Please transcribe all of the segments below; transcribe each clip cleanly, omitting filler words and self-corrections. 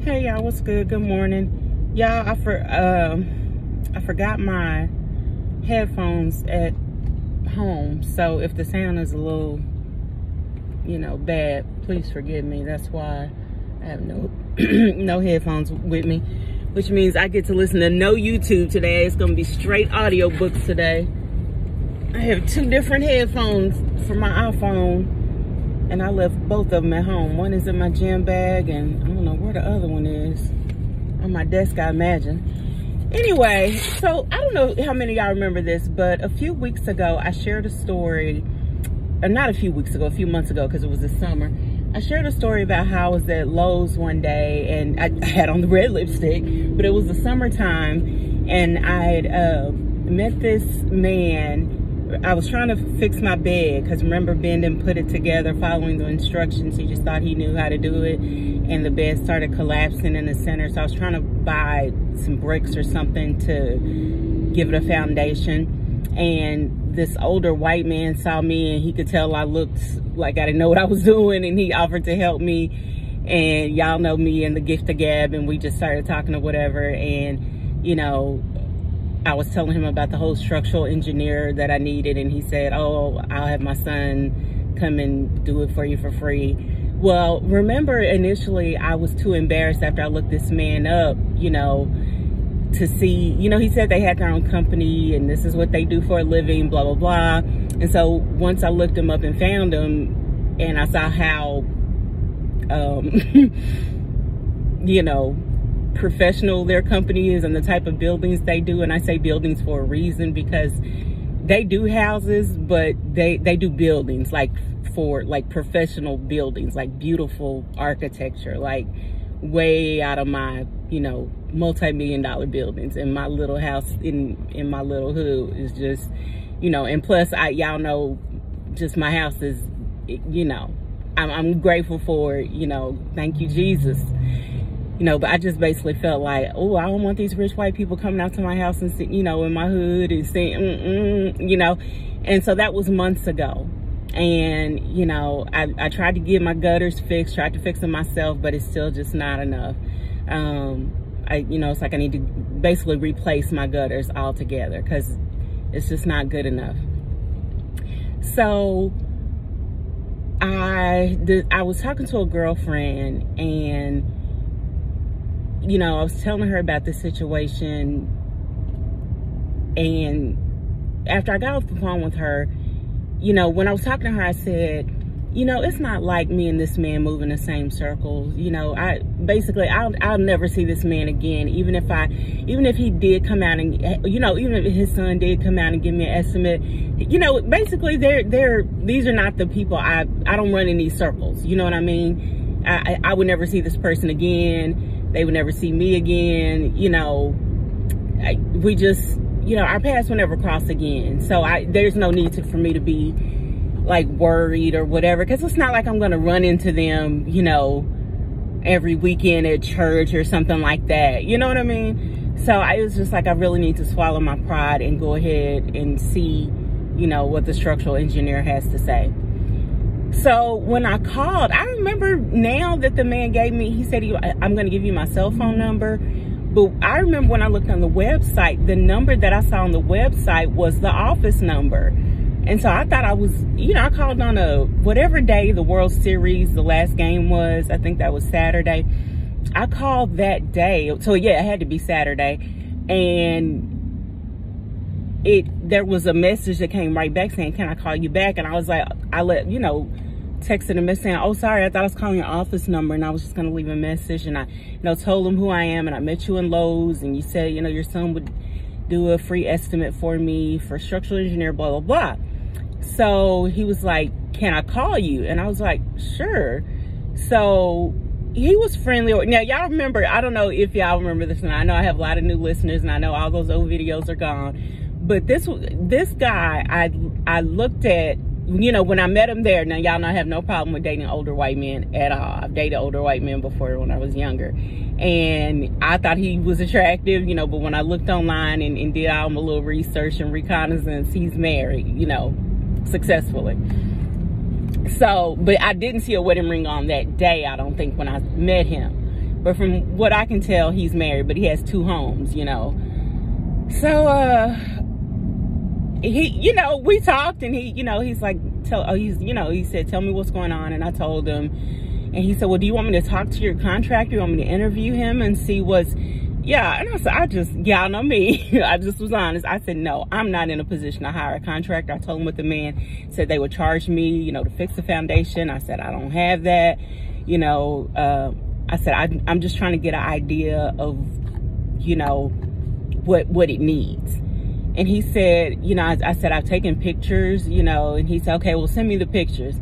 Hey y'all, what's good? Good morning. Y'all, I forgot my headphones at home, so if the sound is a little, bad, please forgive me. That's why I have no no headphones with me, which means I get to listen to no YouTube today. It's gonna be straight audio books today. I have two different headphones for my iPhone, and I left both of them at home. One is in my gym bag, and I don't know where the other one is. On my desk, I imagine. Anyway, so I don't know how many of y'all remember this, but a few weeks ago, I shared a story, or not a few weeks ago, a few months ago, because it was the summer. I shared a story about how I was at Lowe's one day, and I had on the red lipstick, but it was the summertime, and I had met this man. I was trying to fix my bed, because remember, Ben didn't put it together following the instructions. He just thought he knew how to do it, and the bed started collapsing in the center. So I was trying to buy some bricks or something to give it a foundation, and this older white man saw me, and he could tell I looked like I didn't know what I was doing, and he offered to help me. And y'all know me and the gift of gab, and we just started talking or whatever. And I was telling him about the whole structural engineer that I needed, and he said, oh, I'll have my son come and do it for you for free. Well, remember, initially I was too embarrassed after I looked this man up, to see, he said they had their own company and this is what they do for a living, blah, blah, blah. And so once I looked him up and found him, and I saw how, professional their company is and the type of buildings they do. And I say buildings for a reason, because they do houses, but they do buildings, like professional buildings, like beautiful architecture, like way out of my, multi-million-dollar buildings. And my little house in my little hood is just, and plus y'all know, just my house is, I'm grateful for it, thank you, Jesus. But I just basically felt like, oh, I don't want these rich white people coming out to my house and sitting, in my hood and saying, And so that was months ago. And, I tried to get my gutters fixed, tried to fix them myself, but it's still just not enough. It's like I need to basically replace my gutters altogether, because it's just not good enough. So I was talking to a girlfriend, and I was telling her about the situation, and after I got off the phone with her, when I was talking to her, I said, it's not like me and this man move in the same circles. I'll never see this man again, even if he did come out and, even if his son did come out and give me an estimate, basically these are not the people. I don't run in these circles. You know what I mean? I would never see this person again. They would never see me again. We just, our paths will never cross again. So there's no need for me to be like worried or whatever, because it's not like I'm going to run into them, every weekend at church or something like that. You know what I mean? So I was just like, I really need to swallow my pride and go ahead and see, what the structural engineer has to say. So when I called, I remember now that the man gave me, he said, I'm going to give you my cell phone number. But I remember when I looked on the website, the number that I saw on the website was the office number. And so I thought I was, I called on whatever day the World Series, the last game was. I think that was Saturday. I called that day. So yeah, it had to be Saturday. And there was a message that came right back saying, can I call you back? And I was like, texted a message saying, oh, sorry, I thought I was calling your office number, and I was just going to leave a message. And I, told him who I am, and I met you in Lowe's, and you said, your son would do a free estimate for me for structural engineer, blah, blah, blah. So he was like, can I call you? And I was like, sure. So he was friendly. Now, y'all remember, I don't know if y'all remember this, and I know I have a lot of new listeners, and I know all those old videos are gone. But this guy, I looked at, when I met him there. Now, y'all know I have no problem with dating older white men at all. I've dated older white men before when I was younger. And I thought he was attractive, but when I looked online and did all my little research and reconnaissance, he's married, successfully. So, but I didn't see a wedding ring on that day, I don't think, when I met him. But from what I can tell, he's married, but he has 2 homes, you know. So, he, you know, we talked, and he, you know, he's like, he said, tell me what's going on. And I told him, and he said, well, do you want me to talk to your contractor? You want me to interview him and see what's, yeah. And I said, y'all know me. I just was honest. I said, no, I'm not in a position to hire a contractor. I told him what the man said they would charge me, you know, to fix the foundation. I said, I don't have that, you know. I said, I'm just trying to get an idea of, you know, what it needs. And he said, you know, I said, I've taken pictures, you know, and he said, okay, well, send me the pictures.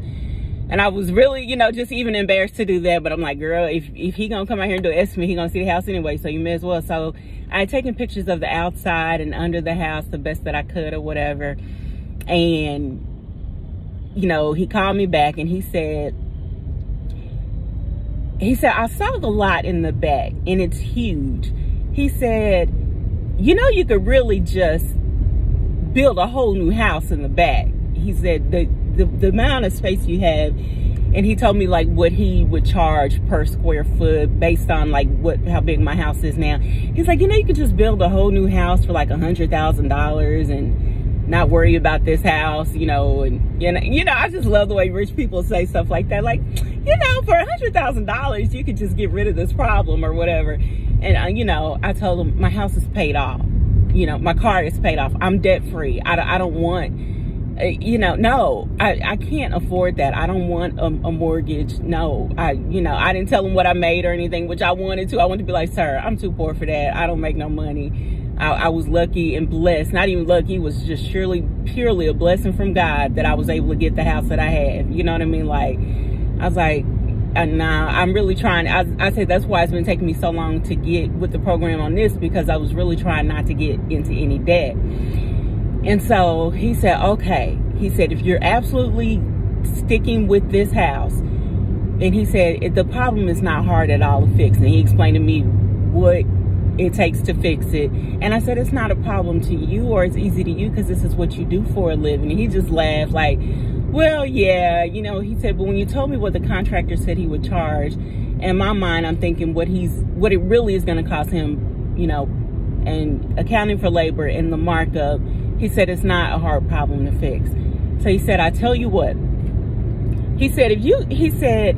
And I was really, you know, just even embarrassed to do that. But I'm like, girl, if he gonna come out here and do an estimate, he gonna see the house anyway, so you may as well. So I had taken pictures of the outside and under the house the best that I could or whatever. And, you know, he called me back and he said, I saw the lot in the back and it's huge. He said, you know, you could really just build a whole new house in the back. He said the amount of space you have, and he told me like what he would charge per square foot based on like how big my house is now. He's like, you know, you could just build a whole new house for like $100,000 and not worry about this house, you know. And you know, I just love the way rich people say stuff like that. Like, you know, for $100,000, you could just get rid of this problem or whatever. And, you know, I told him my house is paid off. You know, my car is paid off. I'm debt free. I don't want, you know, no, I can't afford that. I don't want a mortgage. No, you know, I didn't tell him what I made or anything, which I wanted to. I wanted to be like, sir, I'm too poor for that. I don't make no money. I was lucky and blessed. Not even lucky. It was just purely a blessing from God that I was able to get the house that I have. You know what I mean? Like, I was like, nah, I'm really trying. I said that's why it's been taking me so long to get with the program on this, because I was really trying not to get into any debt. And so he said, okay. He said, if you're absolutely sticking with this house, and he said, the problem is not hard at all to fix. And he explained to me what it takes to fix it. And I said, it's not a problem to you, or it's easy to you because this is what you do for a living. And he just laughed like, well, yeah, you know. He said, but when you told me what the contractor said he would charge, in my mind, I'm thinking what it really is going to cost him, you know, and accounting for labor and the markup. He said, it's not a hard problem to fix. So he said, I tell you what, he said,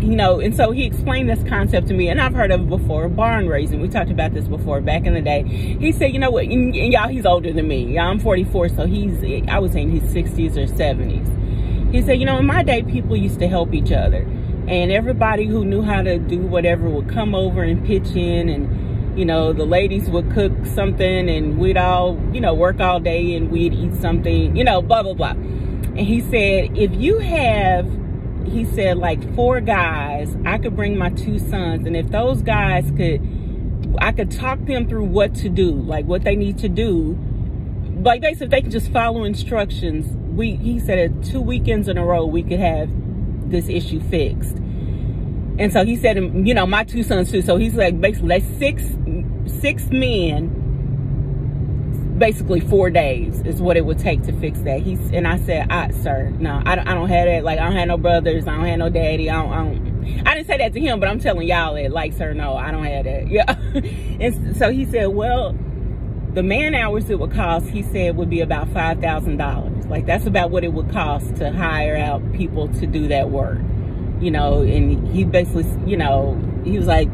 you know, and so he explained this concept to me, and I've heard of it before, barn raising. We talked about this before back in the day. He said, you know what, and y'all, he's older than me. Y'all, I'm 44, so I was saying his 60s or 70s. He said, you know, in my day, people used to help each other. And everybody who knew how to do whatever would come over and pitch in. And, you know, the ladies would cook something and we'd all, you know, work all day and we'd eat something, you know, blah, blah, blah. And he said, if you have, he said, like 4 guys, I could bring my 2 sons. And if those guys I could talk them through what to do, like what they need to do. Like they said, if they could just follow instructions, he said 2 weekends in a row, we could have this issue fixed. And so he said, you know, my 2 sons too. So he's like, basically that's six men, basically 4 days is what it would take to fix that. And I said, sir, no, I don't have that. Like, I don't have no brothers. I don't have no daddy. I didn't say that to him, but I'm telling y'all it. Like, sir, no, I don't have that. Yeah. And so he said, well, the man hours it would cost, he said, would be about $5,000. Like, that's about what it would cost to hire out people to do that work. You know, and he basically, you know, he was like,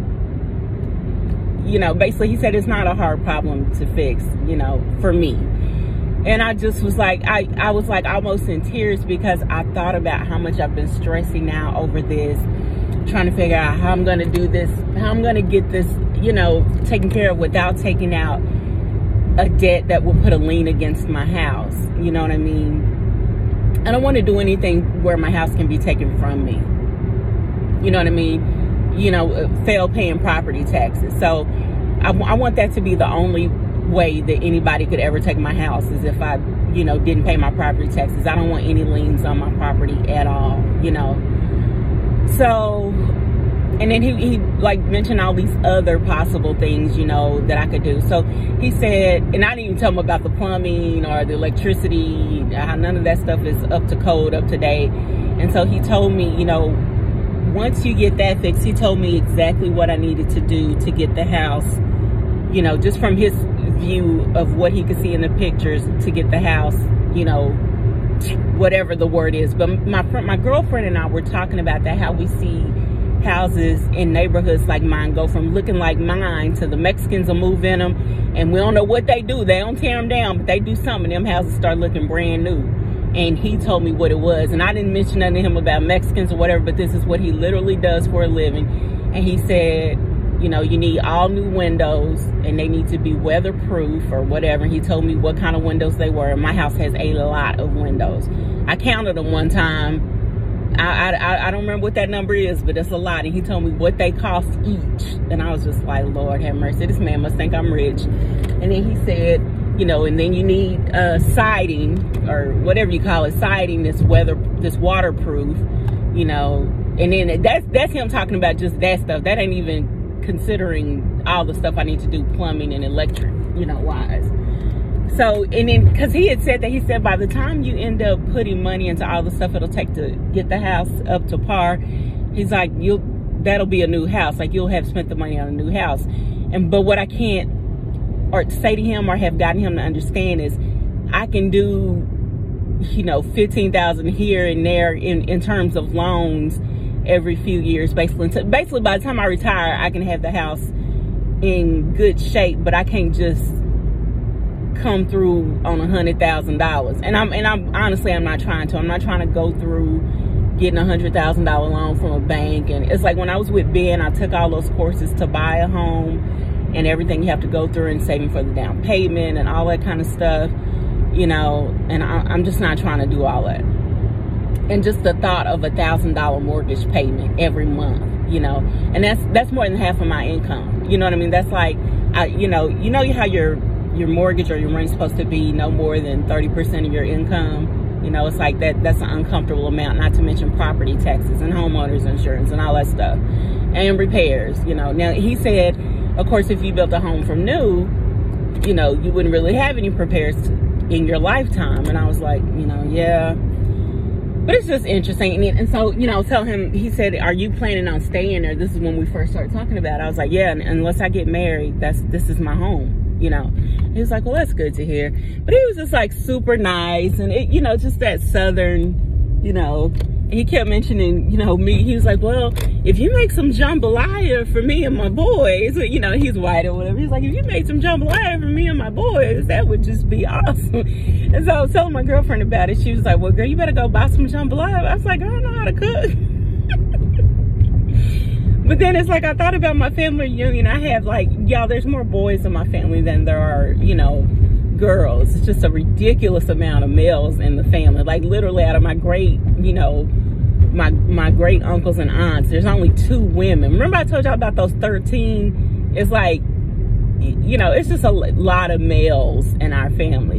you know, basically he said it's not a hard problem to fix, you know, for me. And I just was like, I was like almost in tears, because I thought about how much I've been stressing out over this, trying to figure out how I'm going to do this, how I'm going to get this, you know, taken care of without taking out a debt that will put a lien against my house. You know what I mean? I don't want to do anything where my house can be taken from me. You know what I mean? You know, fail paying property taxes. So I want that to be the only way that anybody could ever take my house, is if I, you know, didn't pay my property taxes. I don't want any liens on my property at all, you know. So, and then he like mentioned all these other possible things, you know, that I could do. So he said, and I didn't even tell him about the plumbing or the electricity, how none of that stuff is up to code, up to date. And so he told me, you know, once you get that fixed, he told me exactly what I needed to do to get the house, you know, just from his view of what he could see in the pictures, to get the house, you know, whatever the word is. But my girlfriend and I were talking about that, how we see houses in neighborhoods like mine go from looking like mine to the Mexicans will move in them, and we don't know what they do. They don't tear them down, but they do something. Them houses start looking brand new. And he told me what it was, and I didn't mention nothing to him about Mexicans or whatever, but this is what he literally does for a living. And he said, you know, you need all new windows, and they need to be weatherproof or whatever. He told me what kind of windows they were. My house has a lot of windows. I counted them one time. I don't remember what that number is, but it's a lot. And he told me what they cost each. And I was just like, Lord have mercy, this man must think I'm rich. And then he said, you know, and then you need siding, or whatever you call it, siding that's waterproof, you know. And then that's him talking about just that stuff. That ain't even considering all the stuff I need to do, plumbing and electric, you know, wise. So, and then, because he had said that, he said by the time you end up putting money into all the stuff it'll take to get the house up to par, he's like, that'll be a new house. Like, you'll have spent the money on a new house. But what I can't, or say to him, or have gotten him to understand, is I can do, you know, $15,000 here and there in terms of loans every few years, basically. Basically, by the time I retire, I can have the house in good shape, but I can't just come through on $100,000. And I'm honestly, I'm not trying to. I'm not trying to go through getting a $100,000 loan from a bank. And it's like when I was with Ben, I took all those courses to buy a home and everything you have to go through, and saving for the down payment and all that kind of stuff, you know. And I'm just not trying to do all that. And just the thought of $1,000 mortgage payment every month, you know, and that's more than half of my income. You know what I mean? That's like, you know how your mortgage or your rent is supposed to be no more than 30% of your income. You know, it's like that's an uncomfortable amount, not to mention property taxes and homeowners insurance and all that stuff, and repairs, you know. Now, he said, of course, if you built a home from new, you know, you wouldn't really have any repairs in your lifetime. And I was like, you know, yeah. But it's just interesting. And so, you know, tell him, he said, are you planning on staying there? This is when we first started talking about it. I was like, yeah, unless I get married, this is my home, you know. He was like, well, that's good to hear. But he was just like super nice, and it, you know, just that Southern, you know. He kept mentioning, you know, me. He was like, well, if you make some jambalaya for me and my boys, you know, he's white or whatever. He's like, if you made some jambalaya for me and my boys, that would just be awesome. And so I was telling my girlfriend about it. She was like, well, girl, you better go buy some jambalaya. I was like, I don't know how to cook. But then it's like, I thought about my family reunion. I have, like, y'all, there's more boys in my family than there are, you know, girls. It's just a ridiculous amount of males in the family. Like, literally, out of my great, you know, my great uncles and aunts, there's only 2 women. Remember I told y'all about those 13? It's like, you know, it's just a lot of males in our family.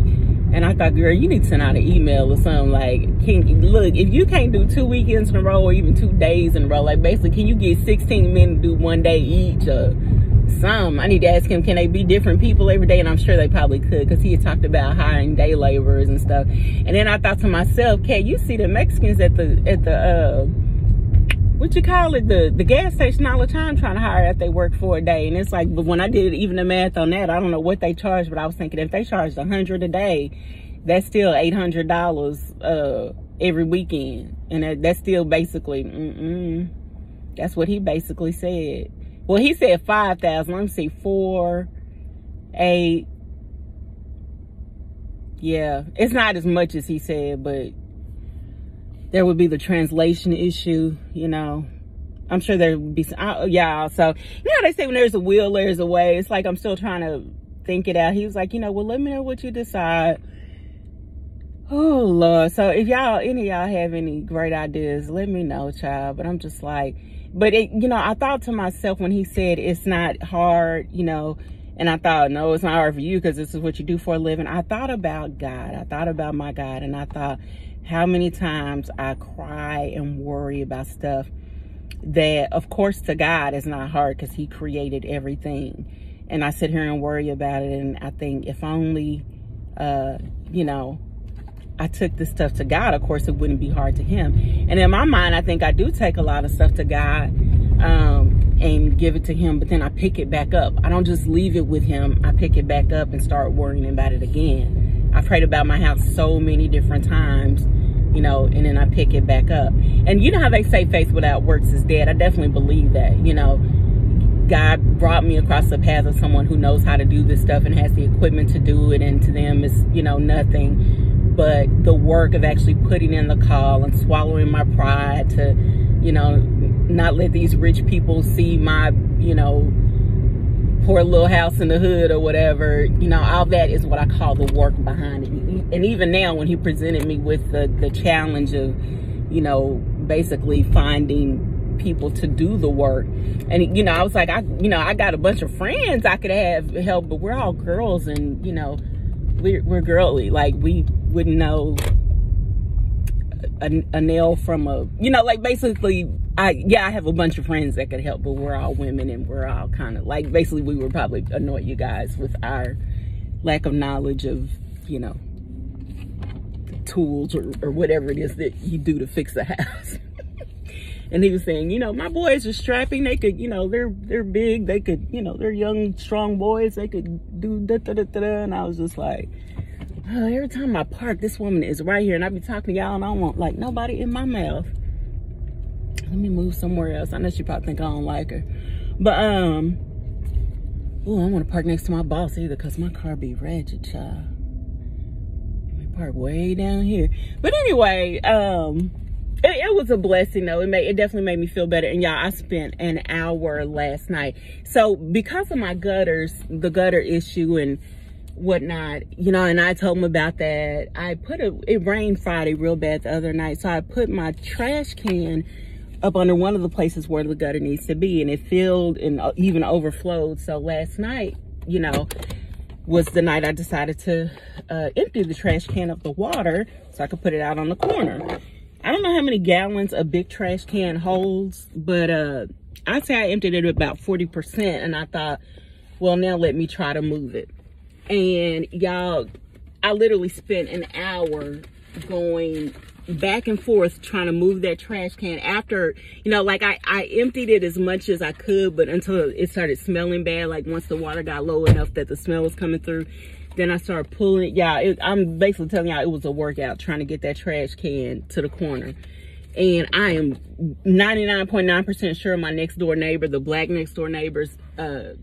And I thought, girl, you need to send out an email or something like, look, if you can't do 2 weekends in a row or even 2 days in a row, like, basically, can you get 16 men to do 1 day each or something? I need to ask him, can they be different people every day? And I'm sure they probably could, because he had talked about hiring day laborers and stuff. And then I thought to myself, Kat, you see the Mexicans at the what you call it, the gas station all the time trying to hire at they work for a day. And it's like, but when I did even the math on that, I don't know what they charge, but I was thinking if they charged $100 a day, that's still $800 every weekend. And that's still basically, that's what he basically said. Well, he said 5,000. Let me see, 4, 8. Yeah, it's not as much as he said, but there would be the translation issue, you know. I'm sure there would be some, yeah. So, you know, they say when there's a will, there's a way. It's like I'm still trying to think it out. He was like, you know, well, let me know what you decide. Oh, Lord. So if any of y'all have any great ideas, let me know, child. But I'm just like, but it, you know, I thought to myself when he said it's not hard, you know, and I thought, no, it's not hard for you because this is what you do for a living. I thought about God. I thought about my God, and I thought how many times I cry and worry about stuff that, of course, to God is not hard because he created everything. And I sit here and worry about it, and I think if only, you know, I took this stuff to God, of course it wouldn't be hard to him. And in my mind, I think I do take a lot of stuff to God and give it to him, but then I pick it back up. I don't just leave it with him. I pick it back up and start worrying about it again. I prayed about my house so many different times, you know, and then I pick it back up. And you know how they say faith without works is dead? I definitely believe that, you know. God brought me across the path of someone who knows how to do this stuff and has the equipment to do it, and to them it's, you know, nothing but the work of actually putting in the call and swallowing my pride to, you know, not let these rich people see my, you know, poor little house in the hood or whatever. You know, all that is what I call the work behind it. And even now, when he presented me with the challenge of, you know, basically finding people to do the work, and you know, I was like, I got a bunch of friends I could have help, but we're all girls, and you know, we're girly. Like, we wouldn't know a nail from a, you know, like basically I have a bunch of friends that could help, but we're all women, and we're all kind of like, basically we would probably annoy you guys with our lack of knowledge of, you know, tools or whatever it is that you do to fix a house. And he was saying, you know, my boys are strapping. They could, you know, they're big. They could, you know, they're young, strong boys. They could do da-da-da-da-da. And I was just like, oh, every time I park, this woman is right here. And I be talking to y'all, and I don't want, like, nobody in my mouth. Let me move somewhere else. I know she probably think I don't like her. But, oh, I don't want to park next to my boss either, because my car be ratchet, child. Let me park way down here. But anyway, it was a blessing though. It definitely made me feel better. And y'all, I spent an hour last night. So because of my gutters, the gutter issue and whatnot, you know, and I told him about that. It rained Friday real bad the other night. So I put my trash can up under one of the places where the gutter needs to be, and it filled and even overflowed. So last night, you know, was the night I decided to empty the trash can of the water so I could put it out on the corner. I don't know how many gallons a big trash can holds, but I'd say I emptied it about 40%, and I thought, well, now let me try to move it. And y'all, I literally spent an hour going back and forth trying to move that trash can after, you know, like I emptied it as much as I could, but until it started smelling bad, like once the water got low enough that the smell was coming through, then I started pulling it. Yeah, I'm basically telling y'all it was a workout trying to get that trash can to the corner. And I am 99.9% sure my next door neighbor, the black next door neighbors, that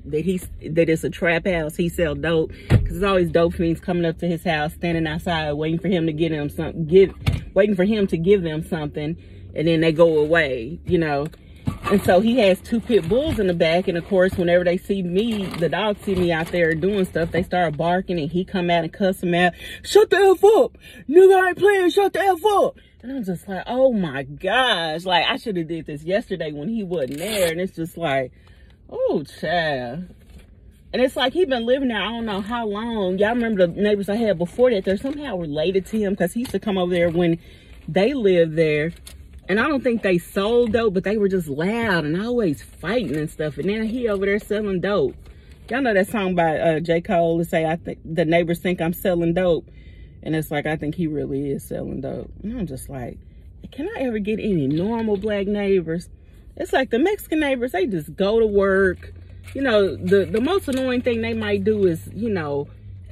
it's a trap house. He sell dope, because there's always dope fiends coming up to his house, standing outside waiting for him to get him something, waiting for him to give them something, and then they go away, you know. And so he has 2 pit bulls in the back, and of course, whenever they see me, the dogs see me out there doing stuff, they start barking, and he come out and cuss them out. Shut the F up! Nigga, I ain't playing, shut the F up! And I'm just like, oh my gosh. Like, I should have did this yesterday when he wasn't there. And it's just like, oh, child. And it's like, he been living there I don't know how long. Y'all remember the neighbors I had before that? They're somehow related to him, because he used to come over there when they lived there. And I don't think they sold dope, but they were just loud and always fighting and stuff. And now he over there selling dope. Y'all know that song by J. Cole that say, I think the neighbors think I'm selling dope. And it's like, I think he really is selling dope. And I'm just like, can I ever get any normal black neighbors? It's like the Mexican neighbors, they just go to work. You know, the most annoying thing they might do is, you know,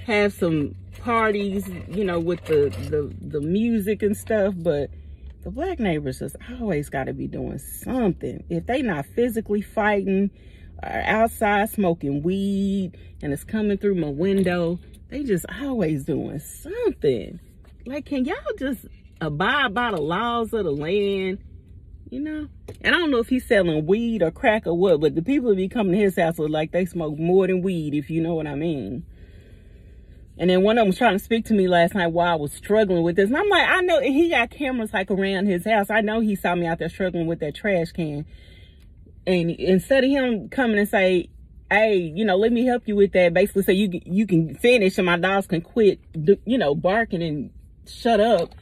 have some parties, you know, with the music and stuff. But the black neighbors just always got to be doing something. If they not physically fighting or outside smoking weed and it's coming through my window, they just always doing something. Like, can y'all just abide by the laws of the land? You know? And I don't know if he's selling weed or crack or what, but the people that be coming to his house look like they smoke more than weed, if you know what I mean. And then one of them was trying to speak to me last night while I was struggling with this. And I'm like, I know he got cameras like around his house. I know he saw me out there struggling with that trash can. And instead of him coming and say, hey, you know, let me help you with that, basically so you can finish and my dogs can quit, you know, barking and shut up,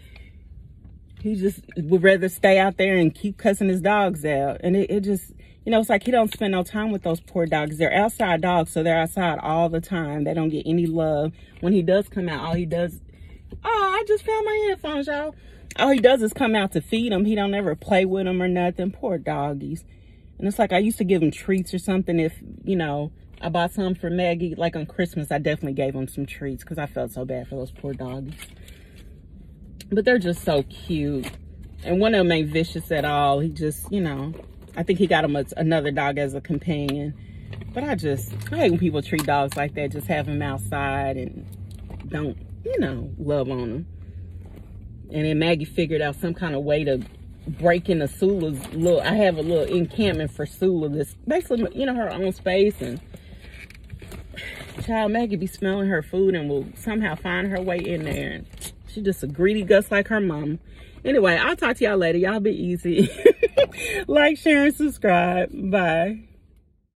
he just would rather stay out there and keep cussing his dogs out. And it just, you know, it's like he don't spend no time with those poor dogs. They're outside dogs, so they're outside all the time. They don't get any love. When he does come out, all he does Oh, I just found my headphones, y'all. All he does is come out to feed them. He don't ever play with them or nothing. Poor doggies. And it's like I used to give him treats or something. If, you know, I bought some for Maggie. Like on Christmas, I definitely gave him some treats because I felt so bad for those poor doggies. But they're just so cute. And one of them ain't vicious at all. He just, you know, I think he got him another dog as a companion. But I hate when people treat dogs like that. Just have them outside and don't, you know, love on them. And then Maggie figured out some kind of way to break into Sula's I have a little encampment for Sula. This basically, you know, her own space. And child Maggie be smelling her food and will somehow find her way in there. And she just a greedy guts like her mom. Anyway, I'll talk to y'all later. Y'all be easy. Like, share, and subscribe. Bye.